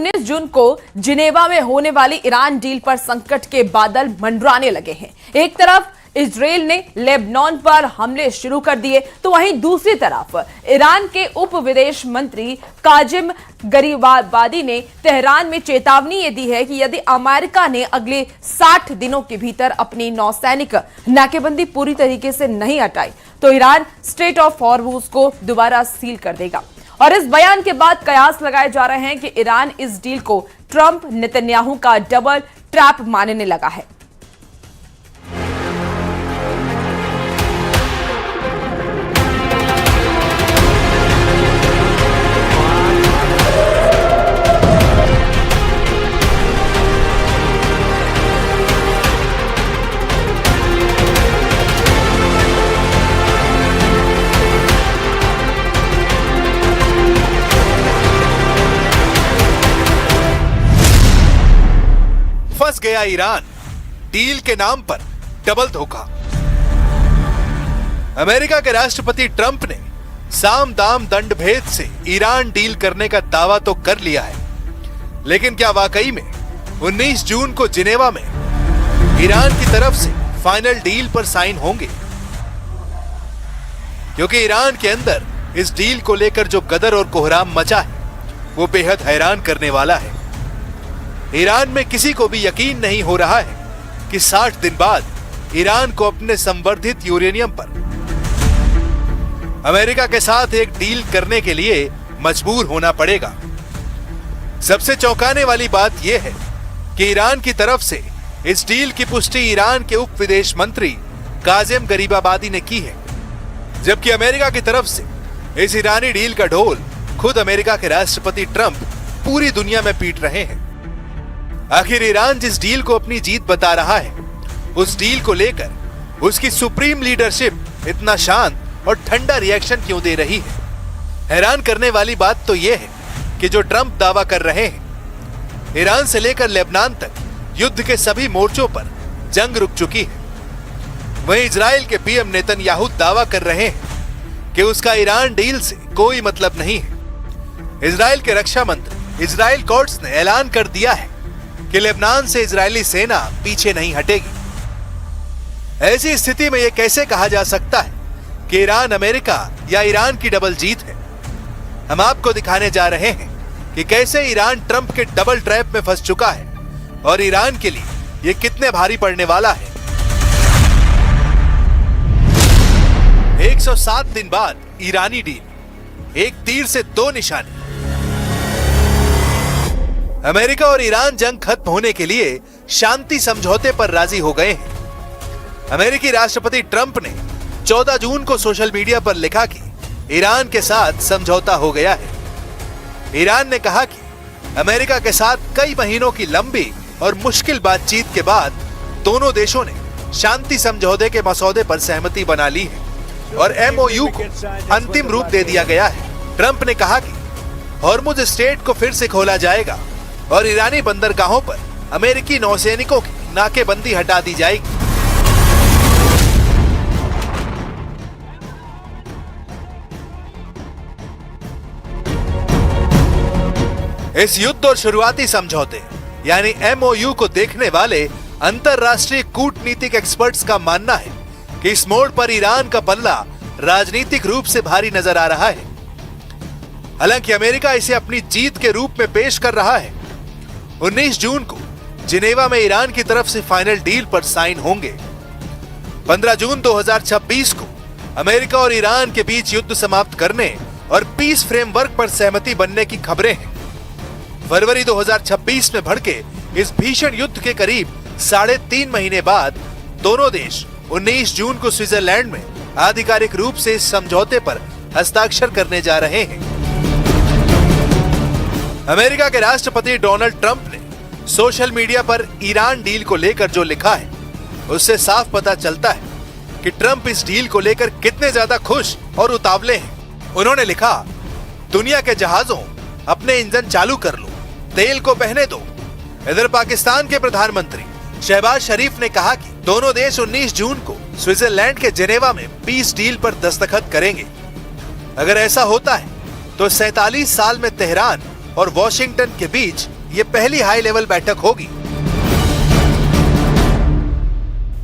19 जून को जिनेवा में होने वाली ईरान डील पर संकट के बादल मंडराने लगे हैं। एक तरफ इजरायल ने लेबनान पर हमले शुरू कर दिए, तो वहीं दूसरी तरफ ईरान के उप विदेश मंत्री काजिम गरीबाबादी ने तेहरान में चेतावनी ये दी है कि यदि अमेरिका ने अगले 60 दिनों के भीतर अपनी नौसैनिक नाकेबंदी पूरी तरीके से नहीं हटाई तो ईरान स्ट्रेट ऑफ हॉर्मुज को दोबारा सील कर देगा। और इस बयान के बाद कयास लगाए जा रहे हैं कि ईरान इस डील को ट्रंप नेतन्याहू का डबल ट्रैप मानने लगा है। फंस गया ईरान, डील के नाम पर डबल धोखा। अमेरिका के राष्ट्रपति ट्रंप ने साम दाम दंड भेद से ईरान डील करने का दावा तो कर लिया है, लेकिन क्या वाकई में 19 जून को जिनेवा में ईरान की तरफ से फाइनल डील पर साइन होंगे? क्योंकि ईरान के अंदर इस डील को लेकर जो गदर और कोहराम मचा है वो बेहद हैरान करने वाला है। ईरान में किसी को भी यकीन नहीं हो रहा है कि 60 दिन बाद ईरान को अपने संवर्धित यूरेनियम पर अमेरिका के साथ एक डील करने के लिए मजबूर होना पड़ेगा। सबसे चौंकाने वाली बात यह है कि ईरान की तरफ से इस डील की पुष्टि ईरान के उप विदेश मंत्री काजिम गरीबाबादी ने की है, जबकि अमेरिका की तरफ से इस ईरानी डील का ढोल खुद अमेरिका के राष्ट्रपति ट्रंप पूरी दुनिया में पीट रहे हैं। आखिर ईरान जिस डील को अपनी जीत बता रहा है, उस डील को लेकर उसकी सुप्रीम लीडरशिप इतना शांत और ठंडा रिएक्शन क्यों दे रही है? हैरान करने वाली बात तो यह है कि जो ट्रंप दावा कर रहे हैं, ईरान से लेकर लेबनान तक युद्ध के सभी मोर्चों पर जंग रुक चुकी है। वहीं इजराइल के पीएम नेतन्याहू दावा कर रहे हैं कि उसका ईरान डील से कोई मतलब नहीं है। इजराइल के रक्षा मंत्री इजराइल कोर्ट्स ने ऐलान कर दिया है कि लेबनान से इजरायली सेना पीछे नहीं हटेगी। ऐसी स्थिति में यह कैसे कहा जा सकता है कि ईरान अमेरिका या ईरान की डबल जीत है? हम आपको दिखाने जा रहे हैं कि कैसे ईरान ट्रंप के डबल ट्रैप में फंस चुका है और ईरान के लिए यह कितने भारी पड़ने वाला है। 107 दिन बाद ईरानी डील, एक तीर से दो निशाने। अमेरिका और ईरान जंग खत्म होने के लिए शांति समझौते पर राजी हो गए हैं। अमेरिकी राष्ट्रपति ट्रंप ने 14 जून को सोशल मीडिया पर लिखा कि ईरान के साथ समझौता हो गया है। ईरान ने कहा कि अमेरिका के साथ कई महीनों की लंबी और मुश्किल बातचीत के बाद दोनों देशों ने शांति समझौते के मसौदे पर सहमति बना ली है और एमओयू को अंतिम रूप दे दिया गया है। ट्रंप ने कहा कि हॉर्मुज स्ट्रेट को फिर से खोला जाएगा और ईरानी बंदरगाहों पर अमेरिकी नौसैनिकों की नाकेबंदी हटा दी जाएगी। इस युद्ध और शुरुआती समझौते यानी एमओयू को देखने वाले अंतरराष्ट्रीय कूटनीतिक एक्सपर्ट्स का मानना है कि इस मोड़ पर ईरान का पल्ला राजनीतिक रूप से भारी नजर आ रहा है। हालांकि अमेरिका इसे अपनी जीत के रूप में पेश कर रहा है। 19 जून को जिनेवा में ईरान की तरफ से फाइनल डील पर साइन होंगे। 15 जून 2026 को अमेरिका और ईरान के बीच युद्ध समाप्त करने और पीस फ्रेमवर्क पर सहमति बनने की खबरें हैं। फरवरी 2026 में भड़के इस भीषण युद्ध के करीब 3.5 महीने बाद दोनों देश 19 जून को स्विट्जरलैंड में आधिकारिक रूप से इस समझौते पर हस्ताक्षर करने जा रहे हैं। अमेरिका के राष्ट्रपति डोनाल्ड ट्रंप ने सोशल मीडिया पर ईरान डील को लेकर जो लिखा है, उससे साफ पता चलता है कि ट्रंप इस डील को लेकर कितने ज्यादा खुश और उतावले हैं। उन्होंने लिखा, दुनिया के जहाजों अपने इंजन चालू कर लो, तेल को बहने दो। इधर पाकिस्तान के प्रधानमंत्री शहबाज शरीफ ने कहा कि दोनों देश 19 जून को स्विट्जरलैंड के जिनेवा में पीस डील पर दस्तखत करेंगे। अगर ऐसा होता है तो 47 साल में तेहरान और वॉशिंगटन के बीच ये पहली हाई लेवल बैठक होगी।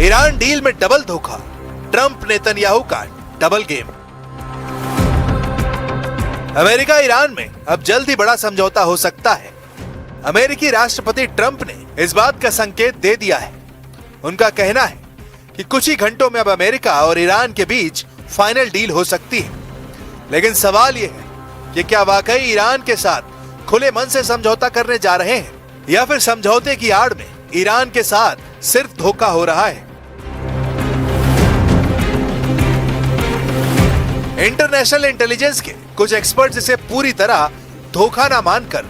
ईरान डील में डबल धोखा, ट्रंप नेतन्याहू का डबल गेम। अमेरिका ईरान में अब जल्द ही बड़ा समझौता हो सकता है। अमेरिकी राष्ट्रपति ट्रंप ने इस बात का संकेत दे दिया है। उनका कहना है कि कुछ ही घंटों में अब अमेरिका और ईरान के बीच फाइनल डील हो सकती है। लेकिन सवाल यह है कि क्या वाकई ईरान के साथ खुले मन से समझौता करने जा रहे हैं या फिर समझौते की आड़ में ईरान के साथ सिर्फ धोखा हो रहा है। इंटरनेशनल इंटेलिजेंस के कुछ एक्सपर्ट्स इसे पूरी तरह धोखा ना मानकर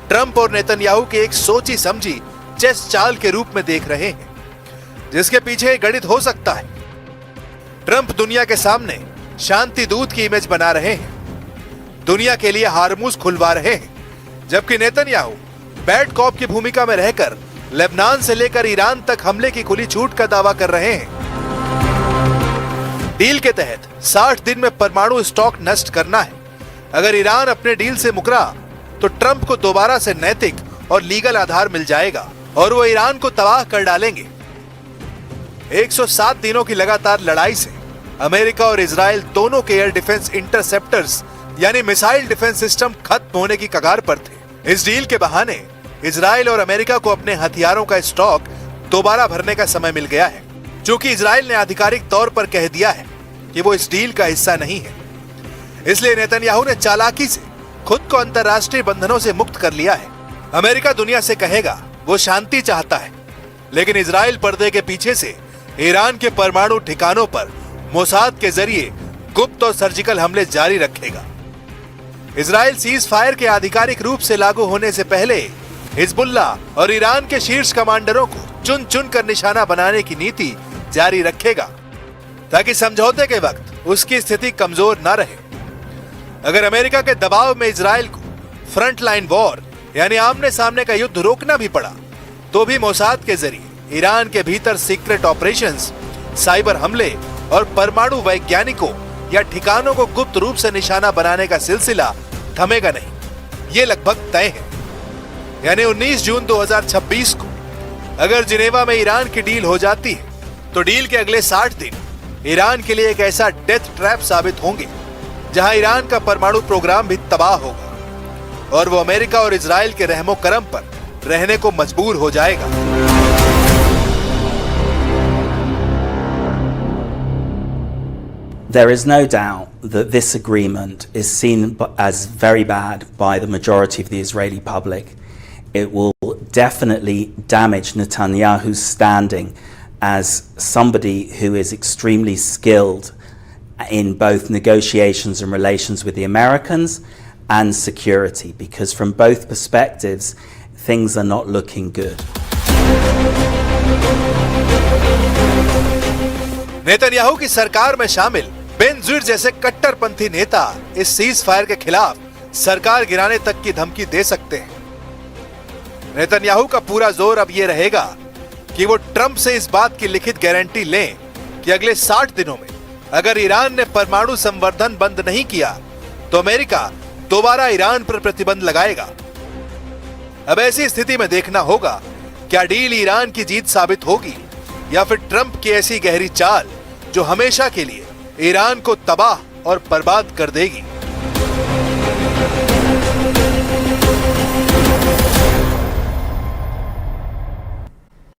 ट्रंप और नेतन्याहू के एक सोची समझी चेस चाल के रूप में देख रहे हैं, जिसके पीछे गणित हो सकता है। ट्रंप दुनिया के सामने शांति दूत की इमेज बना रहे हैं, दुनिया के लिए हारमूज खुलवा रहे हैं, जबकि नेतन्याहू बैड कॉप की भूमिका में रहकर लेबनान से लेकर ईरान तक हमले की खुली छूट का दावा कर रहे हैं। डील के तहत 60 दिन में परमाणु स्टॉक नष्ट करना है। अगर ईरान अपने डील से मुकरा तो ट्रंप को दोबारा से नैतिक और लीगल आधार मिल जाएगा और वो ईरान को तबाह कर डालेंगे। 107 दिनों की लगातार लड़ाई से अमेरिका और इजराइल दोनों के एयर डिफेंस इंटरसेप्टर्स यानी मिसाइल डिफेंस सिस्टम खत्म होने की कगार पर थे। इस डील के बहाने इजराइल और अमेरिका को अपने हथियारों का स्टॉक दोबारा भरने का समय मिल गया है, क्योंकि इजराइल ने आधिकारिक तौर पर कह दिया है कि वो इस डील का हिस्सा नहीं है। इसलिए नेतन्याहू ने चालाकी से खुद को अंतर्राष्ट्रीय बंधनों से मुक्त कर लिया है। अमेरिका दुनिया से कहेगा वो शांति चाहता है, लेकिन इजराइल पर्दे के पीछे से ईरान के परमाणु ठिकानों पर मोसाद के जरिए गुप्त और सर्जिकल हमले जारी रखेगा। इजराइल सीज फायर के आधिकारिक रूप से लागू होने से पहले हिजबुल्ला और ईरान के शीर्ष कमांडरों को चुन चुन कर निशाना बनाने की नीति जारी रखेगा, ताकि समझौते के वक्त उसकी स्थिति कमजोर न रहे। अगर अमेरिका के दबाव में इजराइल को फ्रंट लाइन वॉर यानी आमने सामने का युद्ध रोकना भी पड़ा, तो भी मोसाद के जरिए ईरान के भीतर सीक्रेट ऑपरेशंस, साइबर हमले और परमाणु वैज्ञानिकों या ठिकानों को गुप्त रूप से निशाना बनाने का सिलसिला थमेगा नहीं। ये लगभग तय है। यानी 19 जून 2026 को अगर जिनेवा में ईरान की डील हो जाती है, तो डील के अगले 60 दिन ईरान के लिए एक ऐसा डेथ ट्रैप साबित होंगे जहां ईरान का परमाणु प्रोग्राम भी तबाह होगा और वो अमेरिका और इजराइल के रहमो करम पर रहने को मजबूर हो जाएगा। There is no doubt that this agreement is seen as very bad by the majority of the Israeli public. It will definitely damage Netanyahu's standing as somebody who is extremely skilled in both negotiations and relations with the Americans and security, because from both perspectives, things are not looking good. Netanyahu की सरकार में शामिल बेनज़ीर जैसे कट्टरपंथी नेता इस cease fire के खिलाफ सरकार गिराने तक की धमकी दे सकते हैं। नेतन्याहू का पूरा जोर अब ये रहेगा कि वो ट्रंप से इस बात की लिखित गारंटी लें कि अगले 60 दिनों में अगर ईरान ने परमाणु संवर्धन बंद नहीं किया, तो अमेरिका दोबारा ईरान पर प्रतिबंध लगाएगा। अब ऐसी स्थिति में देखना होगा क्या डील ईरान की जीत साबित होगी या फिर ट्रंप की ऐसी गहरी चाल जो हमेशा के लिए ईरान को तबाह और बर्बाद कर देगी।